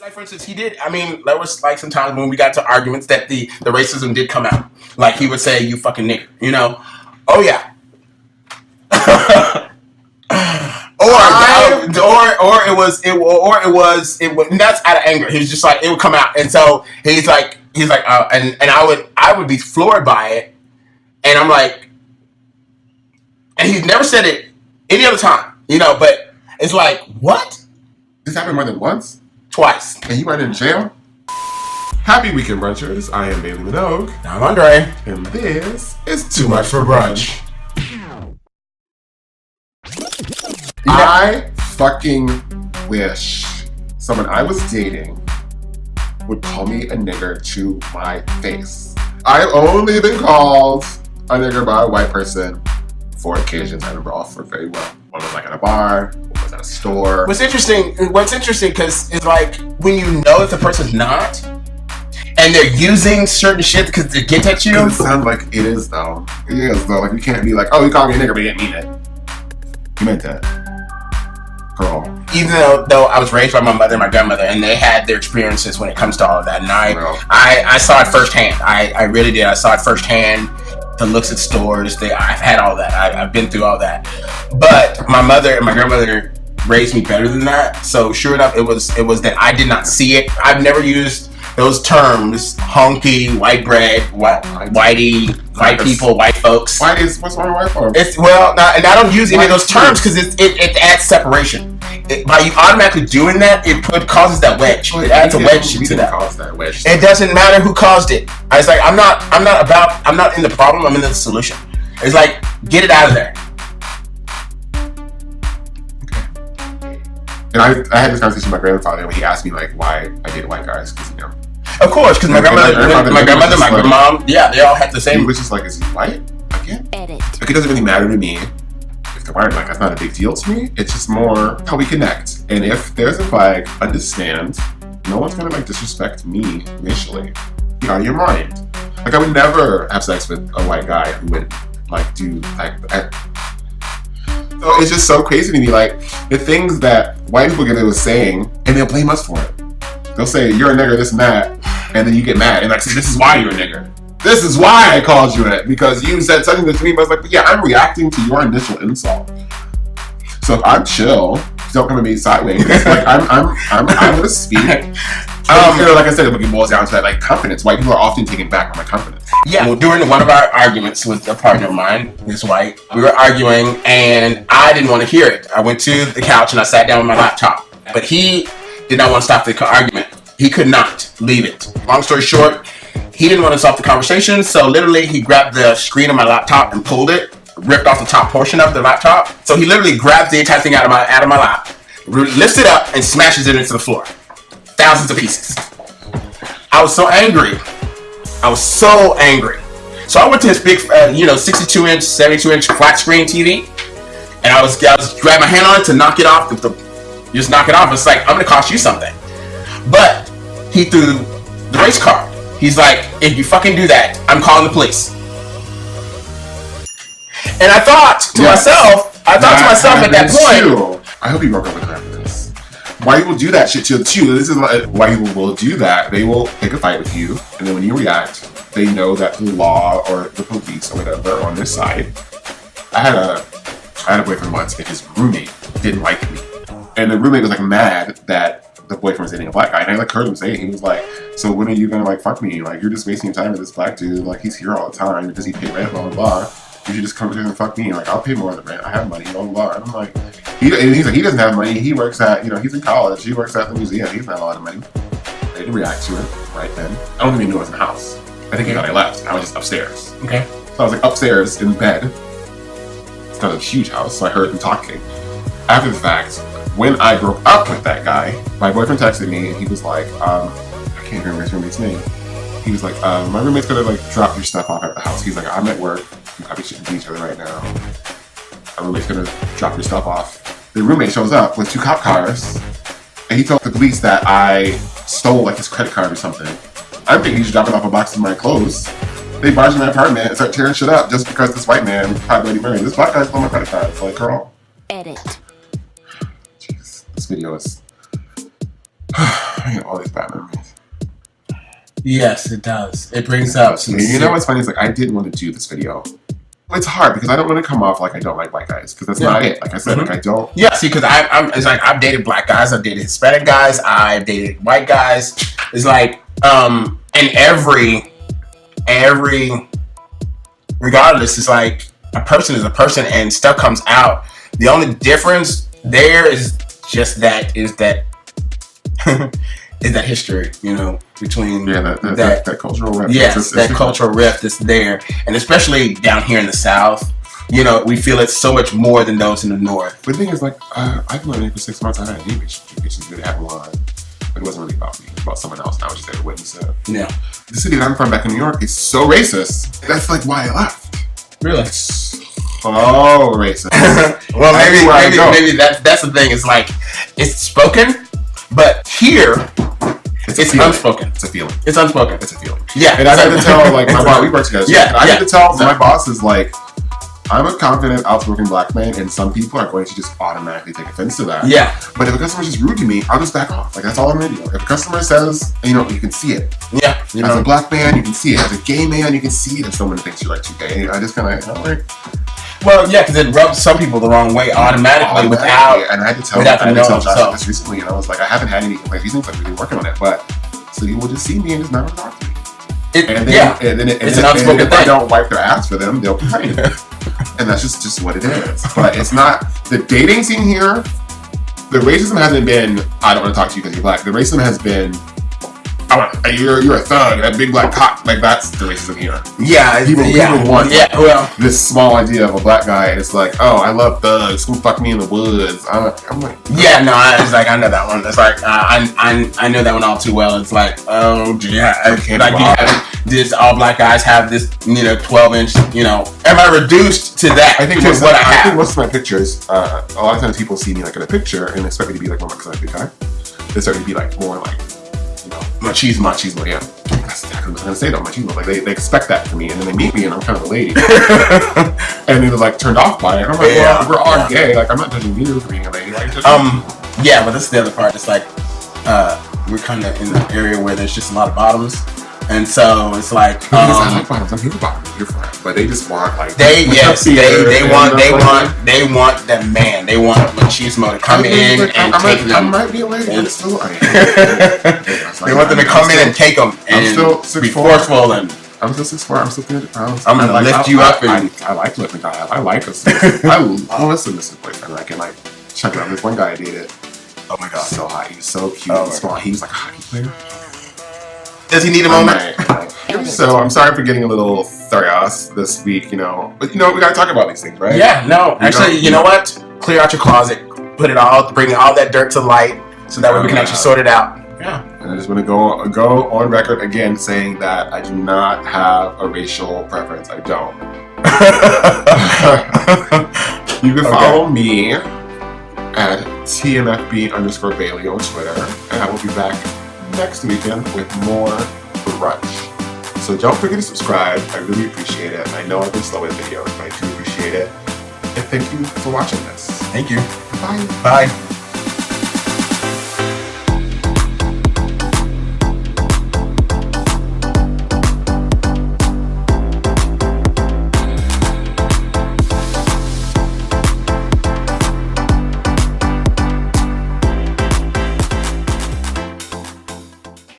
Like, for instance, he did. I mean, there was like sometimes when we got to arguments that the racism did come out. Like he would say, "You fucking nigger," you know? Oh yeah. or it was and that's out of anger. He was just like, it would come out, and so he's like, and I would be floored by it, and I'm like, and he's never said it any other time, you know, but it's like, what? This happened more than once? Twice. And you went in jail? Happy weekend, brunchers. I am Bailey Minogue. I'm Andre. And this is Too Much for Brunch. I fucking wish someone I was dating would call me a nigger to my face. I've only been called a nigger by a white person 4 occasions. I remember all 4 very well. One was like at a bar, one was at a store. What's interesting because it's like when you know that the person's not, and they're using certain shit because they get at you. It sounds like it is though. It is though. Like you can't be like, oh, you called me a nigger, but you didn't mean it. You meant that. Girl. Even though I was raised by my mother and my grandmother, and they had their experiences when it comes to all of that, and I saw it firsthand. I really did. I saw it firsthand. The looks at stores. I've had all that. I've been through all that. But my mother and my grandmother raised me better than that. So sure enough, it was that I did not see it. I've never used those terms: honky, white bread, whitey, white people, white folks. What's wrong with white folks? And I don't use any of those terms because it adds separation. By you automatically doing that, it causes that wedge. It adds a wedge to that. It doesn't matter who caused it. It's like I'm not in the problem. I'm in the solution. It's like, get it out of there. Okay. And I had this conversation with my grandfather when he asked me like why I dated white guys, because you know. Of course, because my grandmother, my grandmom, yeah, they all had the same. He was just like, is he white? Again? Edit. Like, it doesn't really matter to me if they're white or black. That's not a big deal to me. It's just more how we connect. And if there's a flag, understand, no one's gonna like disrespect me initially. Get out of your mind. Like, I would never have sex with a white guy who would like do like that. So it's just so crazy to me, like the things that white people get away with saying, and they'll blame us for it. They'll say, you're a nigger, this and that, and then you get mad. And like, this is why you're a nigger. This is why I called you it, because you said something to me, but I was like, but yeah, I'm reacting to your initial insult. So if I'm chill, don't come at me sideways. Like, I'm gonna speak. Like I said, it boils down to that, like, confidence. White people are often taken back by my confidence. Yeah, well, during one of our arguments with a partner of mine, who's white, we were arguing, and I didn't want to hear it. I went to the couch, and I sat down with my laptop. But he did not want to stop the argument. He could not leave it. Long story short, he didn't want to stop the conversation, so literally he grabbed the screen of my laptop and pulled it, ripped off the top portion of the laptop. So he literally grabs the entire thing out of my lap, lifts it up, and smashes it into the floor. Thousands of pieces. I was so angry. So I went to his big, 62-inch, 72-inch flat screen TV, and I was grabbing my hand on it to knock it off. Just knock it off. It's like, I'm gonna cost you something. But he threw the race card. He's like, if you fucking do that, I'm calling the police. And I thought to myself at that point, I hope you broke up with her after this. White people do that shit to you. This is like, white people will do that. They will pick a fight with you, and then when you react, they know that the law or the police or whatever are on their side. I had a boyfriend once, and his roommate didn't like me. And the roommate was like mad that the boyfriend was dating a black guy. And I like heard him say, he was like, so when are you gonna like fuck me? Like, you're just wasting time with this black dude. Like, he's here all the time. Does he pay rent? Blah, blah, blah. You should just come here and fuck me. Like, I'll pay more than rent. I have money, blah, blah, blah. And I'm like, he's like, he doesn't have money. He works at, he's in college. He works at the museum. He's not a lot of money. I didn't react to it right then. I don't even know it was in the house. I think he thought I left. I was just upstairs. Okay. So I was like upstairs in bed. It's not a huge house, so I heard them talking. After the fact, when I broke up with that guy, my boyfriend texted me and he was like, I can't remember his roommate's name. He was like, my roommate's gonna like drop your stuff off at the house. He's like, I'm at work. We probably shouldn't be each other right now. My roommate's gonna drop your stuff off. The roommate shows up with 2 cop cars and he told the police that I stole like his credit card or something. I'm thinking he's dropping off a box of my clothes. They barge in my apartment and start tearing shit up just because this white man had Bloody Mary. This black guy stole my credit card. It's like, girl. Edit. Jeez, this video is bringing all these bad memories. Yes, it does. It brings up some. You know what's funny is like I didn't want to do this video. It's hard because I don't want to come off like I don't like white guys because that's not it. Like I said, like I don't. Yeah, see, because it's like I've dated black guys, I've dated Hispanic guys, I've dated white guys. It's like and every regardless, it's like a person is a person and stuff comes out. The only difference there is just that is that history, you know, between that cultural rift. Yes, that cultural rift is there, and especially down here in the South, you know, we feel it so much more than those in the North. But the thing is, like, I've been living for 6 months. I had an English education, really had one, but it wasn't really about me. It was about someone else. And I was just there to witness it. Yeah, the city that I'm from, back in New York, is so racist. That's like why I left. Really? Oh, racist. Well, maybe that's the thing. It's like it's spoken, but here it's unspoken. It's a feeling. It's unspoken. It's a feeling. Yeah, and I had to tell like my boss. We work together. Yeah, and I had to tell my boss is like, I'm a confident, outspoken black man, and some people are going to just automatically take offense to that. Yeah. But if a customer's just rude to me, I'll just back off. Like that's all I'm gonna do. If a customer says, you know, you can see it. Yeah. You know. As a black man, you can see it. As a gay man, you can see it. If someone thinks you're like too gay, I just kind of like. Well, yeah, because it rubs some people the wrong way automatically without. And I had to tell Josh this recently, and I was like, I haven't had any complaints. These things like we've been working on it, but so you will just see me and just never talk to me. And then it's an unspoken thing. If I don't wipe their ass for them, they'll complain. And that's just what it is. But it's not the dating scene here. The racism hasn't been, I don't want to talk to you because you're black. The racism has been, you're a thug, that big black cock. Like that's the racism here. Yeah, people want this small idea of a black guy, and it's like, oh, I love thugs. Come fuck me in the woods. I'm like, yeah, no, it's like I know that one. It's like I know that one all too well. It's like, oh yeah, this all black guys have this, 12-inch. Am I reduced to that? I think most of my pictures, a lot of times people see me like in a picture and expect me to be like more because I'm a big guy. They start to be like more like. Machismo, yeah. That's exactly what I was gonna say though, machismo. Like they expect that from me, and then they meet me, and I'm kind of a lady, and they're like turned off by it. I'm like, well, we're all gay. Like I'm not judging you for being a lady. Like, yeah, but that's the other part. It's like we're kind of in an area where there's just a lot of bottoms, and so it's like I like bottoms. I'm here for bottoms. You're fine, but they just want like they want that man. They want machismo to come in and take them. I might be a lady. They want them to come in and take them and be forceful and. I'm still 6'4". I'm still 300 pounds. I'm gonna lift you up. I like lifting guys. I like us. I love a submissive boyfriend. I can like check it out. This one guy I dated. Oh my god, so hot. He was so cute and small. He was like a hockey player. Does he need a moment? So I'm sorry for getting a little tharios this week, But we gotta talk about these things, right? Yeah, no. Actually, you know what? Clear out your closet, put it all, bring all that dirt to light, so that way we can actually sort it out. Yeah. And I just want to go on record again saying that I do not have a racial preference. I don't. You can follow me at TMFB_Bailey on Twitter, and I will be back next weekend with more Brunch. So don't forget to subscribe. I really appreciate it. I know I've been slow with videos, but I do appreciate it. And thank you for watching this. Thank you. Bye. Bye.